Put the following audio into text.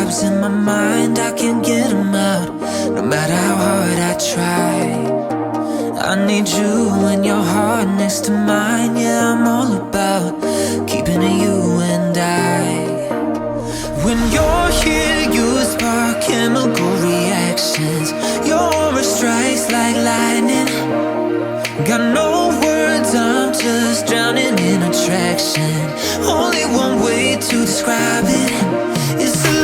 reverbs in my mind, I can't get them out, no matter how hard I try. I need you and your heart next to mine. Yeah, I'm all about keeping it you and I. When you're here, you spark chemical reactions. Your aura strikes like lightning. Got no words, I'm just drowning in attraction. Only one way to describe it is to